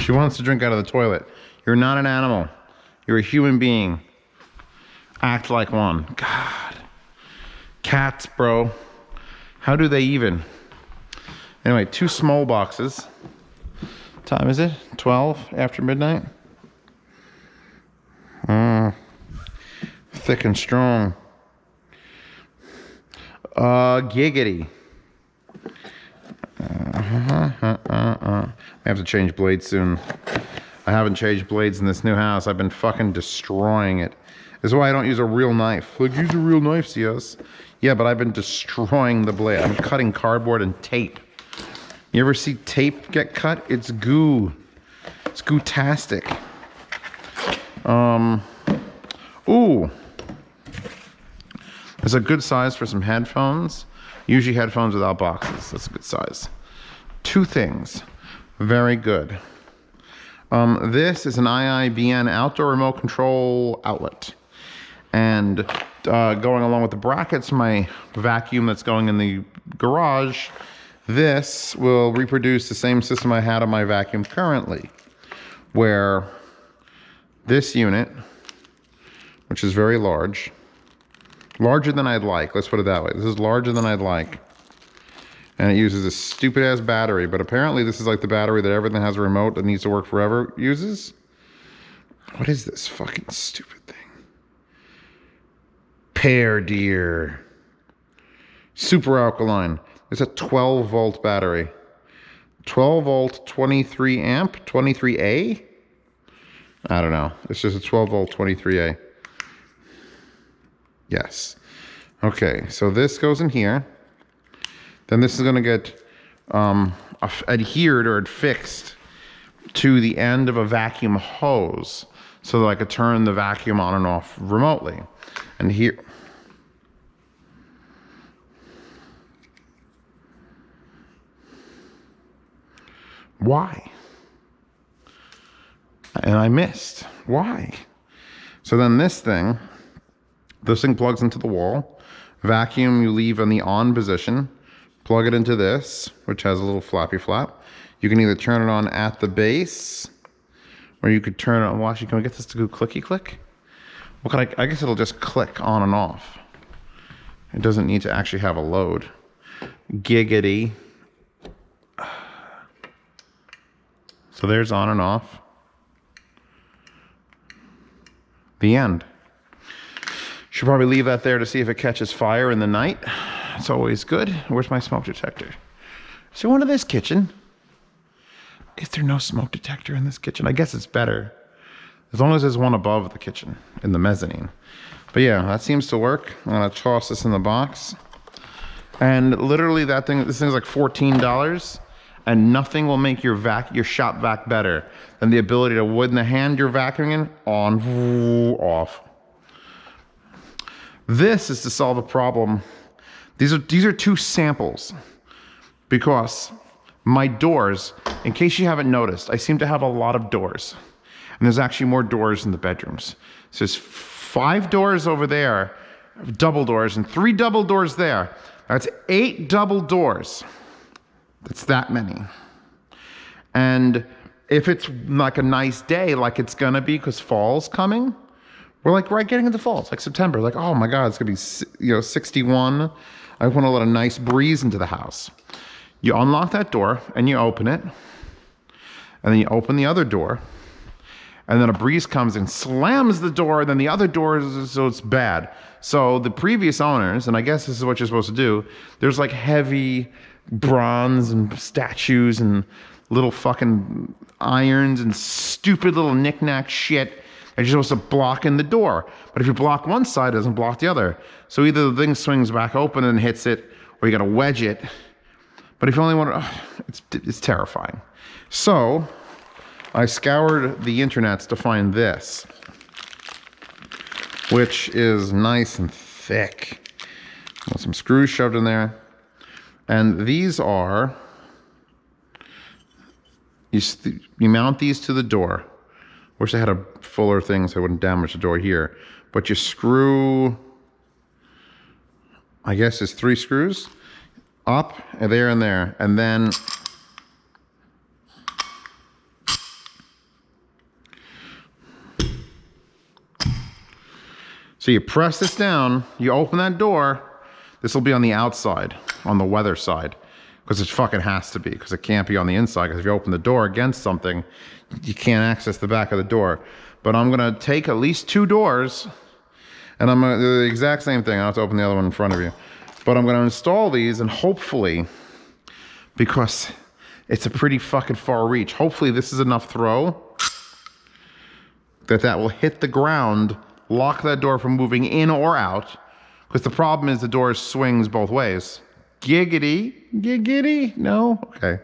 She wants to drink out of the toilet. You're not an animal. You're a human being. Act like one. God. Cats, bro. How do they even? Anyway, 2 small boxes. Time is it? 12 after midnight? Thick and strong. Giggity. I have to change blades soon. I haven't changed blades in this new house. I've been fucking destroying it. This is why I don't use a real knife. Like, use a real knife, CS. Yeah, but I've been destroying the blade. I'm cutting cardboard and tape. You ever see tape get cut? It's goo. It's goo-tastic. Ooh. It's a good size for some headphones. Usually headphones without boxes. That's a good size. 2 things. Very good. This is an IIBN outdoor remote control outlet. And going along with the brackets, my vacuum that's going in the garage, this will reproduce the same system I had on my vacuum currently, where this unit, which is very large, larger than I'd like, let's put it that way. This is larger than I'd like. And it uses this stupid ass battery, but apparently this is like the battery that everything has a remote that needs to work forever uses. What is this fucking stupid thing? Pear Deer. Super alkaline. It's a 12 volt battery. 12 volt, 23 amp, 23A? I don't know. It's just a 12 volt, 23A. Yes. Okay, so this goes in here. Then this is going to get adhered or affixed to the end of a vacuum hose so that I could turn the vacuum on and off remotely. And here... Why? And I missed. Why? So then this thing plugs into the wall. Vacuum you leave in the on position. Plug it into this, which has a little flappy flap. You can either turn it on at the base, or you could turn it on. Well, actually, can we get this to go clicky click? Well, I guess it'll just click on and off. It doesn't need to actually have a load. Giggity. So there's on and off. The end. Should probably leave that there to see if it catches fire in the night. It's always good. Where's my smoke detector? Is there one in this kitchen? Is there no smoke detector in this kitchen? I guess it's better. As long as there's one above the kitchen, in the mezzanine. But yeah, that seems to work. I'm gonna toss this in the box. And literally this thing's like $14. And nothing will make your shop vac better than the ability to, with the hand you're vacuuming in, on, off. This is to solve a problem. These are 2 samples, because my doors, in case you haven't noticed, I seem to have a lot of doors. And there's actually more doors in the bedrooms. So there's 5 doors over there, double doors, and 3 double doors there. That's 8 double doors. That's that many. And if it's like a nice day, like it's gonna be, because fall's coming, we're like right getting into fall. It's like September. Like, oh my God, it's gonna be 61. I want to let a nice breeze into the house. You unlock that door and you open it, and then you open the other door, and then a breeze comes and slams the door, and then the other door, so it's bad. So the previous owners, and I guess this is what you're supposed to do, there's like heavy bronze and statues and little fucking irons and stupid little knick-knack shit. And you're supposed to block in the door. But if you block one side, it doesn't block the other. So either the thing swings back open and hits it, or you gotta wedge it. But if you only want to, it's terrifying. So I scoured the internets to find this, which is nice and thick. With some screws shoved in there. And these are, you mount these to the door. Wish I had a fuller thing so I wouldn't damage the door here. But you screw, I guess it's 3 screws, up, and there, and then So you press this down, you open that door. This will be on the outside, on the weather side, because it fucking has to be, because it can't be on the inside, because if you open the door against something, you can't access the back of the door. But I'm gonna take at least 2 doors, and I'm gonna do the exact same thing. I'll have to open the other one in front of you. But I'm gonna install these, and hopefully, because it's a pretty fucking far reach, hopefully this is enough throw that will hit the ground, lock that door from moving in or out, because the problem is the door swings both ways. Giggity, giggity, no? Okay.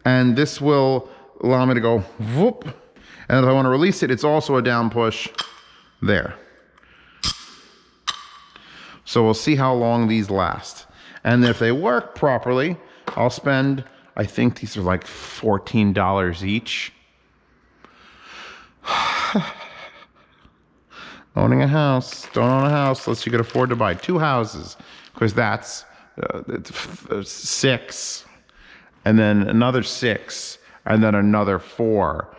And this will allow me to go whoop. And if I want to release it, it's also a down push there. So we'll see how long these last. And if they work properly, I'll spend, I think these are like $14 each. Owning a house, don't own a house unless you can afford to buy 2 houses, because that's 6, and then another 6, and then another 4.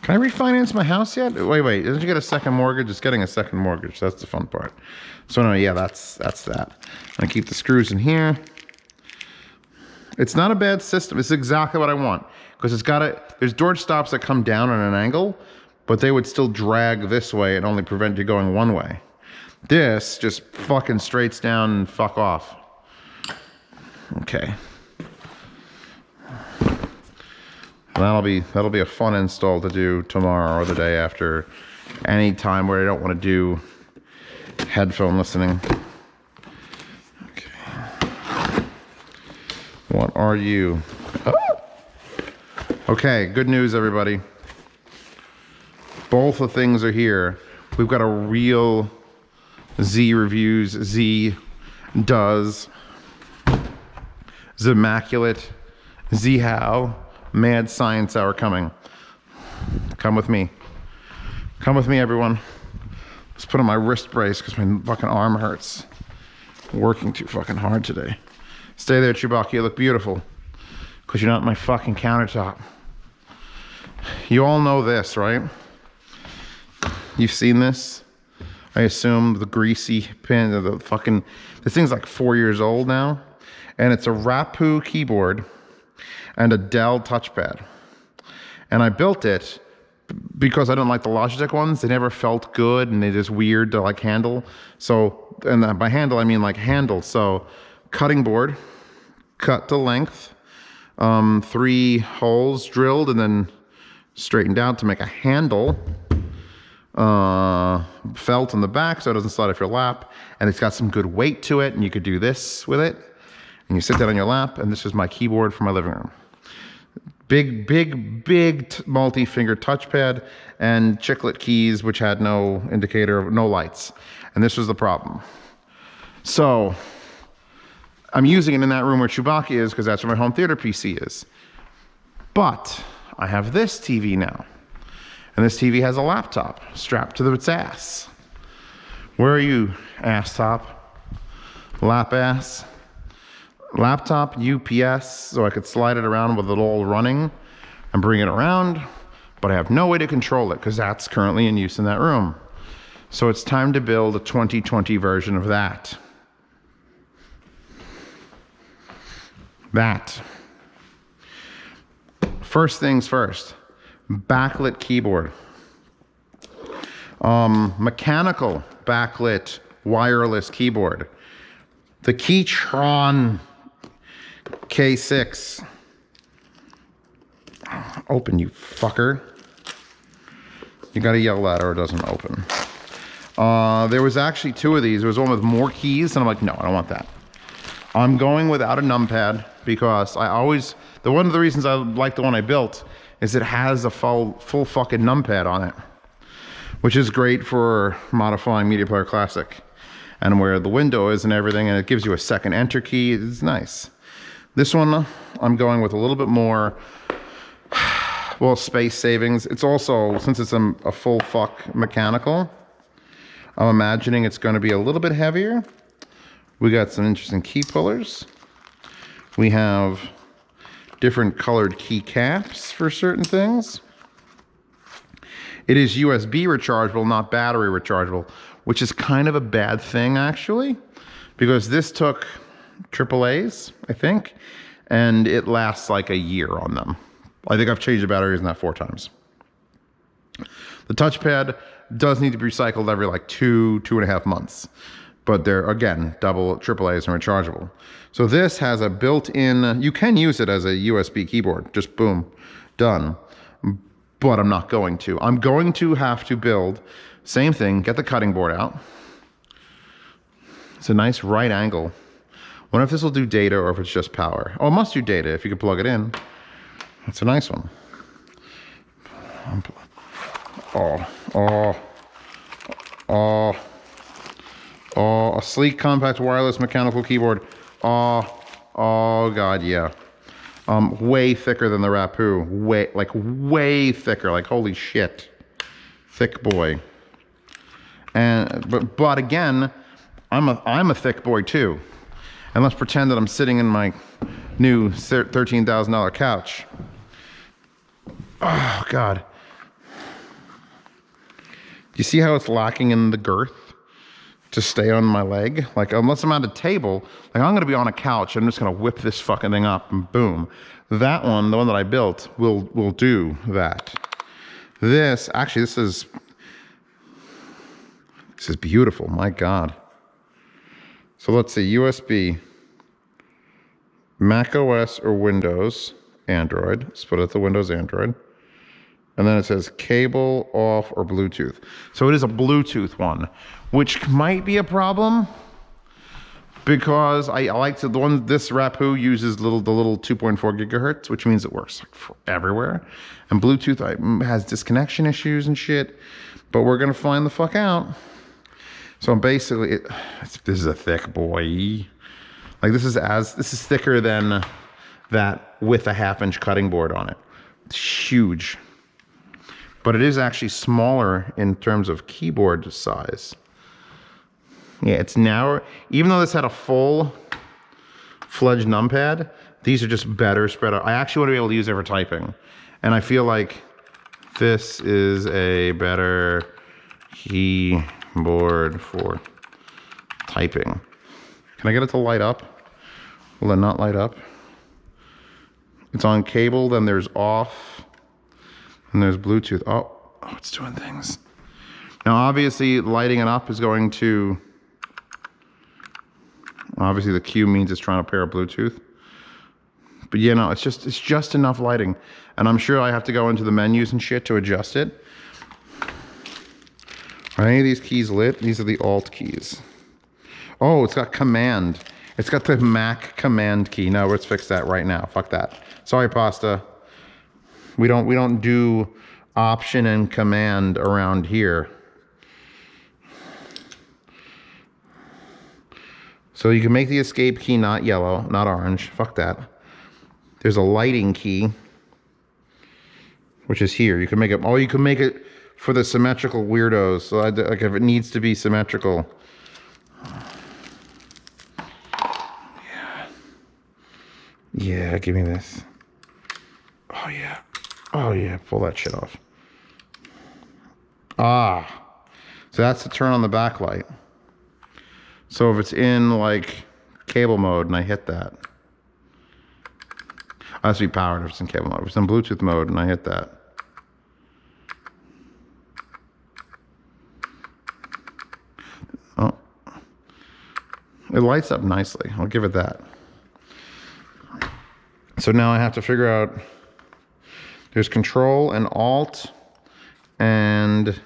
Can I refinance my house yet? Wait, didn't you get a second mortgage? It's getting a second mortgage. That's the fun part. So no, yeah, that's that. I'm gonna keep the screws in here. It's not a bad system. It's exactly what I want, because it's got there's door stops that come down on an angle, but they would still drag this way and only prevent you going one way. This just fucking straights down and fuck off. Okay. That'll be a fun install to do tomorrow or the day after. Any time where I don't want to do headphone listening. Okay. What are you? Oh! Okay, good news, everybody. Both the things are here. We've got a real Z reviews, Z does, Zimmaculate, Z how, mad science hour coming. Come with me. Come with me, everyone. Let's put on my wrist brace because my fucking arm hurts. Working too fucking hard today. Stay there, Chewbacca. You look beautiful. Because you're not my fucking countertop. You all know this, right? You've seen this? I assume the greasy pin, this thing's like 4 years old now. And it's a Rapu keyboard and a Dell touchpad. And I built it because I didn't like the Logitech ones. They never felt good and they're just weird to like handle. So, and by handle, I mean like handle. So cutting board, cut to length, 3 holes drilled and then straightened out to make a handle. Felt on the back so it doesn't slide off your lap, and it's got some good weight to it, and you could do this with it, and you sit that on your lap, and this is my keyboard for my living room. Big multi-finger touchpad and chiclet keys, which had no indicator, no lights, and this was the problem. So I'm using it in that room where Chewbacca is because that's where my home theater PC is. But I have this TV now. And this TV has a laptop strapped to its ass. Where are you, ass top? Lap ass? Laptop, UPS, so I could slide it around with it all running and bring it around, but I have no way to control it because that's currently in use in that room. So it's time to build a 2020 version of that. First things first. Backlit keyboard, mechanical backlit wireless keyboard, the Keychron K6. Open, you fucker. You gotta yell that or it doesn't open. There was actually 2 of these. There was one with more keys and I'm like, no, I don't want that. I'm going without a numpad because one of the reasons I like the one I built is it has a full fucking numpad on it, which is great for modifying Media Player Classic and where the window is and everything, and it gives you a second enter key. It's nice. This one, I'm going with a little bit more, well, space savings. It's also, since it's a full fuck mechanical, I'm imagining it's going to be a little bit heavier. We got some interesting key pullers. We have different colored key caps for certain things. It is USB rechargeable, not battery rechargeable, which is kind of a bad thing actually, because this took AAA's, I think, and it lasts like a year on them. I think I've changed the batteries in that 4 times. The touchpad does need to be recycled every like 2.5 months. But they're, again, double AAA's and rechargeable. So this has a built-in, you can use it as a USB keyboard, just boom, done. But I'm not going to. I'm going to have to build, same thing, get the cutting board out. It's a nice right angle. Wonder if this will do data or if it's just power. Oh, it must do data if you can plug it in. That's a nice one. Oh, a sleek, compact, wireless, mechanical keyboard. Oh God, yeah. Way thicker than the Rappu. Way thicker. Like, holy shit. Thick boy. And but again, I'm a thick boy too. And let's pretend that I'm sitting in my new $13,000 couch. Oh God. Do you see how it's lacking in the girth to stay on my leg? Like, unless I'm at a table, like I'm gonna be on a couch, I'm just gonna whip this fucking thing up and boom. That one, the one that I built, will do that. This, actually, this is beautiful, my God. So let's see, USB, Mac OS or Windows, Android. Let's put it the Windows Android. And then it says cable off or Bluetooth. So it is a Bluetooth one, which might be a problem because I like to, this Rappu uses the little 2.4 gigahertz, which means it works like for everywhere. And Bluetooth has disconnection issues and shit, but we're gonna find the fuck out. So basically, this is a thick boy. Like this is thicker than that with a 1/2-inch cutting board on it. It's huge. But it is actually smaller in terms of keyboard size. Yeah, it's narrower. Even though this had a full-fledged numpad, these are just better spread out. I actually want to be able to use it for typing. And I feel like this is a better keyboard for typing. Can I get it to light up? Will it not light up? It's on cable, then there's off. And there's Bluetooth. Oh, it's doing things. Now, obviously, lighting it up is going to... Obviously, the Q means it's trying to pair Bluetooth. But yeah, no, it's just enough lighting. And I'm sure I have to go into the menus and shit to adjust it. Are any of these keys lit? These are the Alt keys. Oh, it's got Command. It's got the Mac Command key. No, let's fix that right now. Fuck that. Sorry, Pasta. We don't do Option and Command around here. So you can make the escape key not yellow, not orange. Fuck that. There's a lighting key, which is here. You can make it. Oh, you can make it for the symmetrical weirdos. So like if it needs to be symmetrical. Yeah, give me this. Oh yeah. Oh yeah, pull that shit off. Ah, so that's to turn on the backlight. So if it's in like cable mode and I hit that, it has to be powered if it's in cable mode. If it's in Bluetooth mode and I hit that. Oh, it lights up nicely. I'll give it that. So now I have to figure out, there's Control and Alt and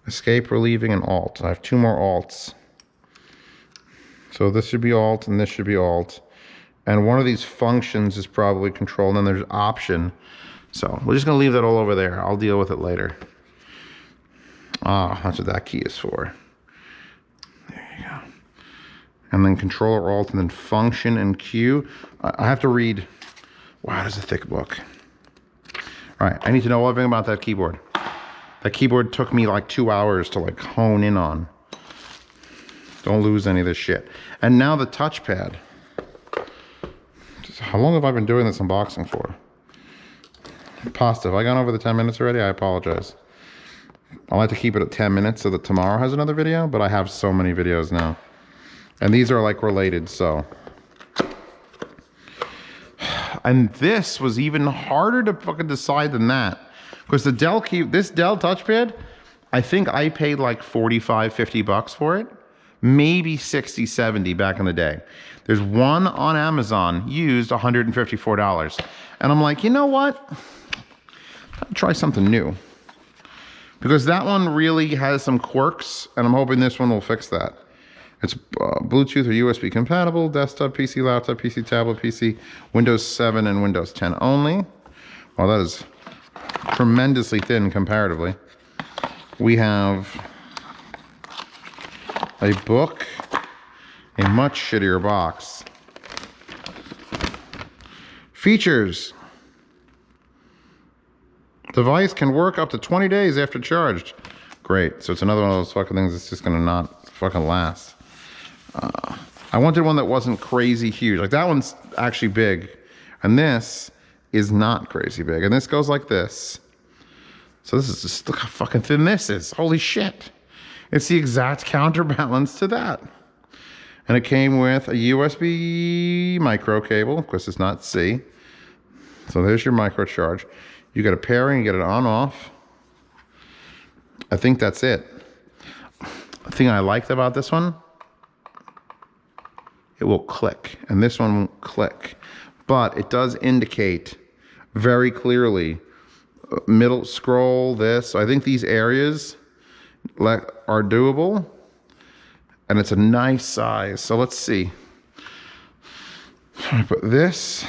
Escape, Relieving, and Alt. I have 2 more Alts. So this should be Alt and this should be Alt. And one of these functions is probably Control, and then there's Option. So we're just gonna leave that all over there. I'll deal with it later. Ah, that's what that key is for. There you go. And then Control or Alt, and then Function and Q. I have to read. Wow, that's a thick book. All right, I need to know everything about that keyboard. That keyboard took me like 2 hours to like hone in on. Don't lose any of this shit. And now the touchpad. How long have I been doing this unboxing for? Pasta, have I gone over the 10 minutes already? I apologize. I like to keep it at 10 minutes so that tomorrow has another video, but I have so many videos now. And these are like related, so. And this was even harder to fucking decide than that. Because the this Dell touchpad, I think I paid like 45, 50 bucks for it. Maybe 60, 70 back in the day. There's one on Amazon used $154. And I'm like, you know what? I'll try something new. Because that one really has some quirks, and I'm hoping this one will fix that. It's Bluetooth or USB compatible, desktop PC, laptop PC, tablet PC, Windows 7 and Windows 10 only. Well, that is tremendously thin comparatively. We have a book, a much shittier box. Features. Device can work up to 20 days after charged. Great. So it's another one of those fucking things that's just gonna not fucking last. I wanted one that wasn't crazy huge. Like that one's actually big. And this is not crazy big. And this goes like this. So this is just, look how fucking thin this is. Holy shit. It's the exact counterbalance to that. And it came with a USB micro cable, because it's not C. So there's your micro charge. You got a pairing, you get it on off. I think that's it. The thing I liked about this one, it will click, and this one won't click. But it does indicate very clearly, middle scroll, this. So I think these areas are doable, and it's a nice size. So let's see. I put this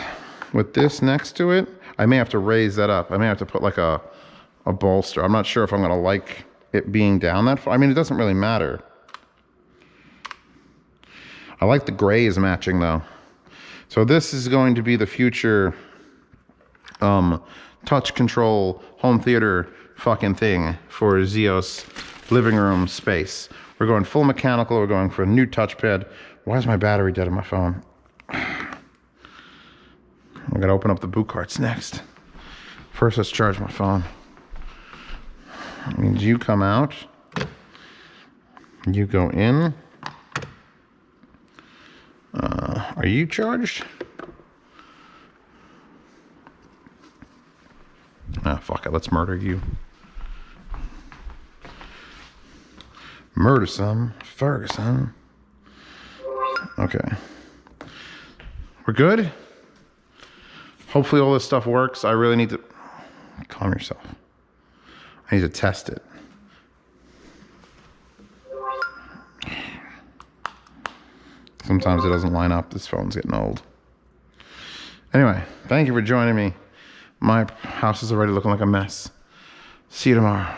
with this next to it. I may have to raise that up. I may have to put like a bolster. I'm not sure if I'm gonna like it being down that far. I mean, it doesn't really matter. I like the grays matching though. So this is going to be the future touch control home theater fucking thing for Zios living room space. We're going full mechanical. We're going for a new touchpad. Why is my battery dead on my phone? I'm gonna open up the boot carts next. First, let's charge my phone. That means you come out. You go in. Are you charged? Ah, fuck it. Let's murder you. Murder some Ferguson. Okay. We're good? Hopefully all this stuff works. I really need to... Calm yourself. I need to test it. Sometimes it doesn't line up. This phone's getting old. Anyway, thank you for joining me. My house is already looking like a mess. See you tomorrow.